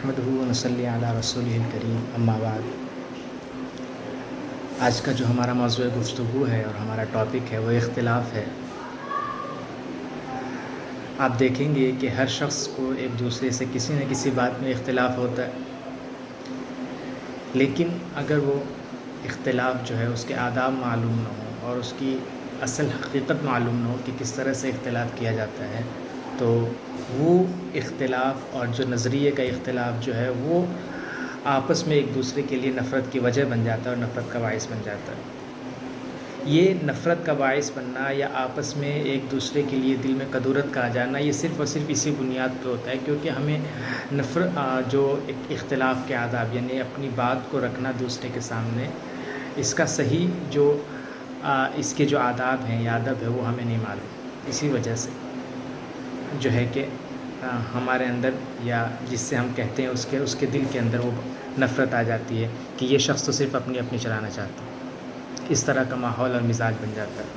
نحمدہ و نصلی علی رسولہ الکریم اما بعد۔ آج کا جو ہمارا موضوع گفتگو ہے اور ہمارا ٹاپک ہے وہ اختلاف ہے۔ آپ دیکھیں گے کہ ہر شخص کو ایک دوسرے سے کسی نہ کسی بات میں اختلاف ہوتا ہے، لیکن اگر وہ اختلاف جو ہے اس کے آداب معلوم نہ ہو اور اس کی اصل حقیقت معلوم نہ ہو کہ کس طرح سے اختلاف کیا جاتا ہے، تو وہ اختلاف اور جو نظریے کا اختلاف جو ہے وہ آپس میں ایک دوسرے کے لیے نفرت کی وجہ بن جاتا ہے اور نفرت کا باعث بن جاتا ہے۔ یہ نفرت کا باعث بننا یا آپس میں ایک دوسرے کے لیے دل میں کدورت کا آ جانا، یہ صرف اور صرف اسی بنیاد پہ ہوتا ہے کیونکہ ہمیں جو اختلاف کے آداب یعنی اپنی بات کو رکھنا دوسرے کے سامنے، اس کا صحیح جو اس کے جو آداب ہیں یا ادب ہے وہ ہمیں نہیں معلوم۔ اسی وجہ سے جو ہے کہ ہمارے اندر یا جس سے ہم کہتے ہیں اس کے دل کے اندر وہ نفرت آ جاتی ہے کہ یہ شخص تو صرف اپنی چلانا چاہتا ہے۔ اس طرح کا ماحول اور مزاج بن جاتا ہے۔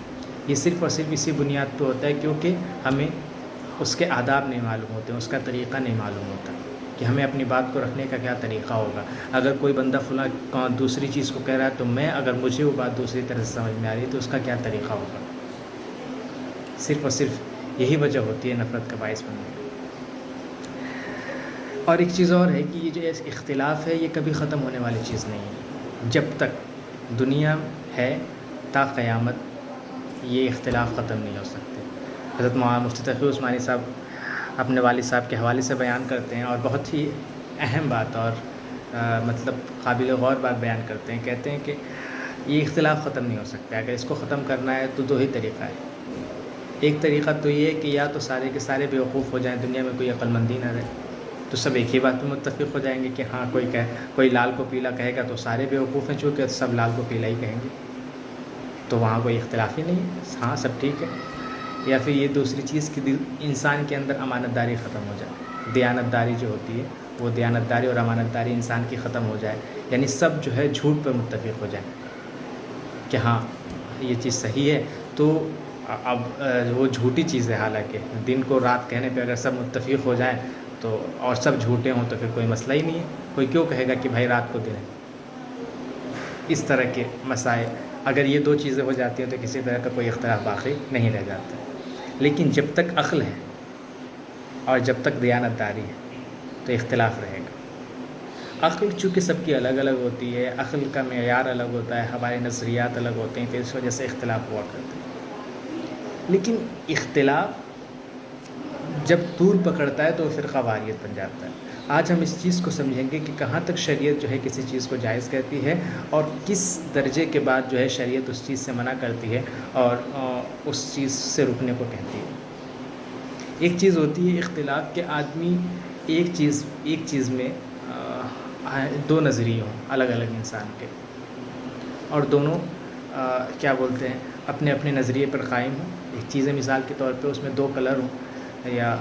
یہ صرف اور صرف اسی بنیاد پہ ہوتا ہے کیونکہ ہمیں اس کے آداب نہیں معلوم ہوتے، اس کا طریقہ نہیں معلوم ہوتا کہ ہمیں اپنی بات کو رکھنے کا کیا طریقہ ہوگا۔ اگر کوئی بندہ فلاں دوسری چیز کو کہہ رہا ہے تو اگر مجھے وہ بات دوسری طرح سے سمجھ میں آ رہی ہے تو اس کا کیا طریقہ ہوگا۔ صرف اور صرف یہی وجہ ہوتی ہے نفرت کا باعث بننے کی۔ اور ایک چیز اور ہے کہ یہ جو اختلاف ہے یہ کبھی ختم ہونے والی چیز نہیں ہے۔ جب تک دنیا ہے تا قیامت یہ اختلاف ختم نہیں ہو سکتے۔ حضرت مولانا مفتی تقی عثمانی صاحب اپنے والد صاحب کے حوالے سے بیان کرتے ہیں اور بہت ہی اہم بات اور مطلب قابل غور بات بیان کرتے ہیں۔ کہتے ہیں کہ یہ اختلاف ختم نہیں ہو سکتا۔ اگر اس کو ختم کرنا ہے تو دو ہی طریقہ ہے۔ ایک طریقہ تو یہ ہے کہ یا تو سارے کے سارے بیوقوف ہو جائیں، دنیا میں کوئی عقل مندی نہ رہے، تو سب ایک ہی بات پہ متفق ہو جائیں گے کہ ہاں کوئی لال کو پیلا کہے گا تو سارے بیوقوف ہیں، چونکہ سب لال کو پیلا ہی کہیں گے، تو وہاں کوئی اختلاف ہی نہیں ہے، ہاں سب ٹھیک ہے۔ یا پھر یہ دوسری چیز کہ انسان کے اندر امانت داری ختم ہو جائے، دیانت داری جو ہوتی ہے وہ دیانت داری اور امانت داری انسان کی ختم ہو جائے، یعنی سب جو ہے جھوٹ پر متفق ہو جائیں کہ ہاں یہ چیز صحیح ہے، تو اب وہ جھوٹی چیز ہے، حالانکہ دن کو رات کہنے پہ اگر سب متفق ہو جائیں تو اور سب جھوٹے ہوں تو پھر کوئی مسئلہ ہی نہیں ہے۔ کوئی کیوں کہے گا کہ بھائی رات کو دن ہے۔ اس طرح کے مسائل اگر یہ دو چیزیں ہو جاتی ہیں تو کسی طرح کا کوئی اختلاف باقی نہیں رہ جاتا۔ لیکن جب تک عقل ہے اور جب تک دیانت داری ہے تو اختلاف رہے گا۔ عقل چونکہ سب کی الگ الگ ہوتی ہے، عقل کا معیار الگ ہوتا ہے، ہمارے نظریات الگ ہوتے ہیں، تو اس وجہ سے اختلاف ہوا کرتے ہیں۔ لیکن اختلاف جب طول پکڑتا ہے تو فرقہ واریت بن جاتا ہے۔ آج ہم اس چیز کو سمجھیں گے کہ کہاں تک شریعت جو ہے کسی چیز کو جائز کہتی ہے اور کس درجے کے بعد جو ہے شریعت اس چیز سے منع کرتی ہے اور اس چیز سے رکنے کو کہتی ہے۔ ایک چیز ہوتی ہے اختلاف کے آدمی ایک چیز میں دو نظریے ہوں الگ الگ انسان کے، اور دونوں کیا بولتے ہیں اپنے اپنے نظریے پر قائم ہوں۔ ایک چیز ہے مثال کے طور پہ اس میں دو کلر ہوں یا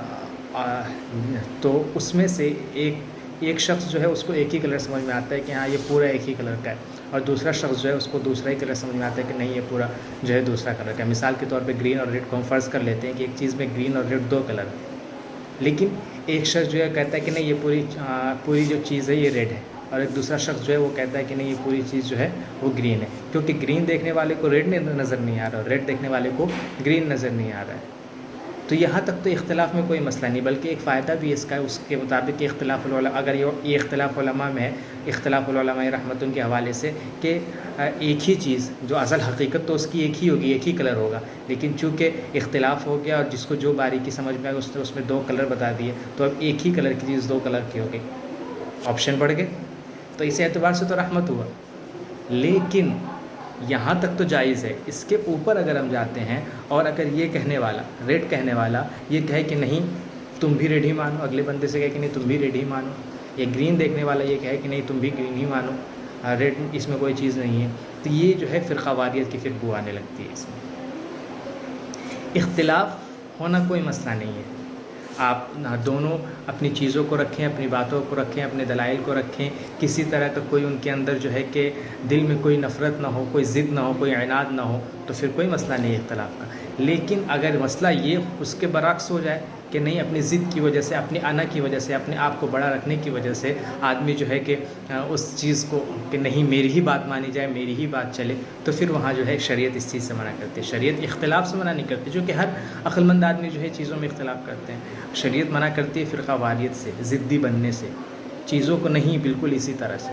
تو اس میں سے ایک شخص جو ہے اس کو ایک ہی کلر سمجھ میں آتا ہے کہ ہاں یہ پورا ایک ہی کلر کا ہے، اور دوسرا شخص جو ہے اس کو دوسرا ہی کلر سمجھ میں آتا ہے کہ نہیں یہ پورا جو ہے دوسرا کلر کا ہے۔ مثال کے طور پہ گرین اور ریڈ کو ہم فرض کر لیتے ہیں کہ ایک چیز میں گرین اور ریڈ دو کلر ہیں، لیکن ایک شخص جو ہے کہتا ہے کہ نہیں یہ پوری جو چیز ہے یہ ریڈ ہے، اور ایک دوسرا شخص جو ہے وہ کہتا ہے کہ نہیں یہ پوری چیز جو ہے وہ گرین ہے، کیونکہ گرین دیکھنے والے کو ریڈ نظر نہیں آ رہا اور ریڈ دیکھنے والے کو گرین نظر نہیں آ رہا ہے۔ تو یہاں تک تو اختلاف میں کوئی مسئلہ نہیں، بلکہ ایک فائدہ بھی اس کا ہے، اس کے مطابق اختلاف العلماء، اگر یہ اختلاف علماء میں ہے، اختلاف العلماء رحمتن کے حوالے سے کہ ایک ہی چیز جو اصل حقیقت تو اس کی ایک ہی ہوگی، ایک ہی کلر ہوگا، لیکن چونکہ اختلاف ہو گیا اور جس کو جو باریکی سمجھ میں آئے اس میں دو کلر بتا دیے، تو اب ایک ہی کلر کی چیز دو کلر کی ہو گئی، آپشن بڑھ گئے، تو اس اعتبار سے تو رحمت ہوا۔ لیکن یہاں تک تو جائز ہے، اس کے اوپر اگر ہم جاتے ہیں اور اگر یہ کہنے والا ریڈ کہنے والا یہ کہے کہ نہیں تم بھی ریڈ ہی مانو، اگلے بندے سے کہے کہ نہیں تم بھی ریڈ ہی مانو، یا گرین دیکھنے والا یہ کہے کہ نہیں تم بھی گرین ہی مانو، ریڈ اس میں کوئی چیز نہیں ہے، تو یہ جو ہے فرقہ واریت کی پھر بو آنے لگتی ہے۔ اس میں اختلاف ہونا کوئی مسئلہ نہیں ہے، آپ دونوں اپنی چیزوں کو رکھیں، اپنی باتوں کو رکھیں، اپنے دلائل کو رکھیں، کسی طرح کا کوئی ان کے اندر جو ہے کہ دل میں کوئی نفرت نہ ہو، کوئی ضد نہ ہو، کوئی عناد نہ ہو، تو پھر کوئی مسئلہ نہیں ہے اختلاف کا۔ لیکن اگر مسئلہ یہ اس کے برعکس ہو جائے کہ نہیں اپنی ضد کی وجہ سے، اپنی انا کی وجہ سے، اپنے آپ کو بڑا رکھنے کی وجہ سے آدمی جو ہے کہ اس چیز کو کہ نہیں میری ہی بات مانی جائے، میری ہی بات چلے، تو پھر وہاں جو ہے شریعت اس چیز سے منع کرتی ہے۔ شریعت اختلاف سے منع نہیں کرتی، جو کہ ہر عقل مند آدمی جو ہے چیزوں میں اختلاف کرتے ہیں۔ شریعت منع کرتی ہے فرقہ واریت سے، ضدی بننے سے، چیزوں کو نہیں بالکل اسی طرح سے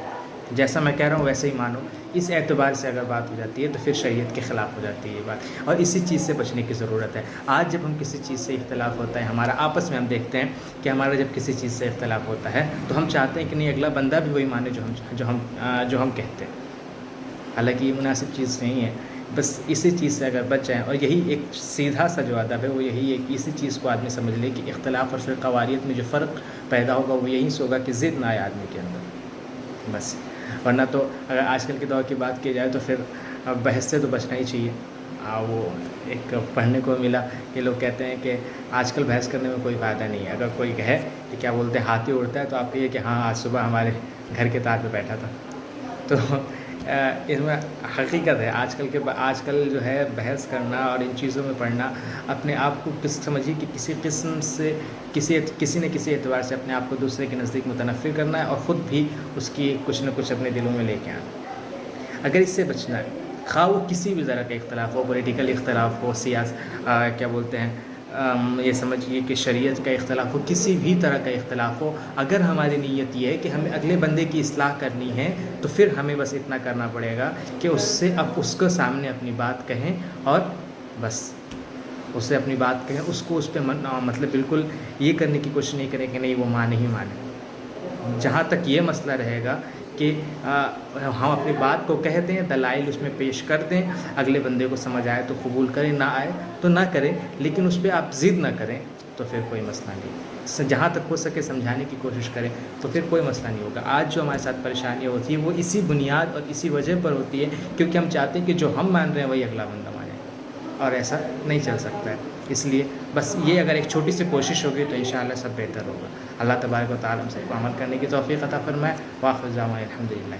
جیسا میں کہہ رہا ہوں ویسے ہی مانو۔ اس اعتبار سے اگر بات ہو جاتی ہے تو پھر شریعت کے خلاف ہو جاتی ہے یہ بات، اور اسی چیز سے بچنے کی ضرورت ہے۔ آج جب ہم کسی چیز سے اختلاف ہوتا ہے ہمارا آپس میں، ہم دیکھتے ہیں کہ ہمارا جب کسی چیز سے اختلاف ہوتا ہے تو ہم چاہتے ہیں کہ نہیں اگلا بندہ بھی وہی مانے جو ہم کہتے ہیں، حالانکہ یہ مناسب چیز نہیں ہے۔ بس اسی چیز سے اگر بچ جائیں، اور یہی ایک سیدھا سا جو ادب ہے وہ یہی ہے کہ اسی چیز کو آدمی سمجھ لے کہ اختلاف اور فرقہ واریت میں جو فرق پیدا ہوگا وہ یہیں سے ہوگا کہ ضد نہ آئے آدمی کے اندر بس۔ ورنہ تو اگر آج کل کے دور کی بات کی جائے تو پھر بحث سے تو بچنا ہی چاہیے۔ وہ ایک پڑھنے کو ملا کہ لوگ کہتے ہیں کہ آج کل بحث کرنے میں کوئی فائدہ نہیں ہے۔ اگر کوئی کہے کہ کیا بولتے ہیں ہاتھی اڑتا ہے، تو آپ کہیے کہ ہاں آج صبح ہمارے گھر کے تار پہ بیٹھا تھا۔ تو اس میں حقیقت ہے آج کل جو ہے بحث کرنا اور ان چیزوں میں پڑھنا اپنے آپ کو سمجھیے کہ کسی قسم سے کسی نہ کسی اعتبار سے اپنے آپ کو دوسرے کے نزدیک متنفر کرنا ہے، اور خود بھی اس کی کچھ نہ کچھ اپنے دلوں میں لے کے آنا۔ اگر اس سے بچنا ہے، خواہ وہ کسی بھی طرح کا اختلاف ہو، پولیٹیکل اختلاف ہو، کیا بولتے ہیں یہ سمجھیے کہ شریعت کا اختلاف ہو، کسی بھی طرح کا اختلاف ہو، اگر ہماری نیت یہ ہے کہ ہمیں اگلے بندے کی اصلاح کرنی ہے تو پھر ہمیں بس اتنا کرنا پڑے گا کہ اس کو سامنے اپنی بات کہیں، اور بس اس سے اپنی بات کہیں، اس کو اس پہ مطلب بالکل یہ کرنے کی کوشش نہیں کریں کہ نہیں وہ مانے ہی مانے۔ جہاں تک یہ مسئلہ رہے گا کہ ہم اپنی بات کو کہہ دیں، دلائل اس میں پیش کر دیں، اگلے بندے کو سمجھ آئے تو قبول کریں، نہ آئے تو نہ کریں، لیکن اس پہ آپ ضد نہ کریں، تو پھر کوئی مسئلہ نہیں۔ جہاں تک ہو سکے سمجھانے کی کوشش کریں تو پھر کوئی مسئلہ نہیں ہوگا۔ آج جو ہمارے ساتھ پریشانیاں ہوتی ہیں وہ اسی بنیاد اور اسی وجہ پر ہوتی ہے کیونکہ ہم چاہتے ہیں کہ جو ہم مان رہے ہیں وہی اگلا بندہ مانے، اور ایسا نہیں چل سکتا ہے۔ اس لیے بس یہ اگر ایک چھوٹی سی کوشش ہوگی تو انشاءاللہ سب بہتر ہوگا۔ اللہ تبارک و تعالیٰ ہم سب کو عمل کرنے کی توفیق عطا فرمائے۔ وآخر دعوانا الحمدللہ۔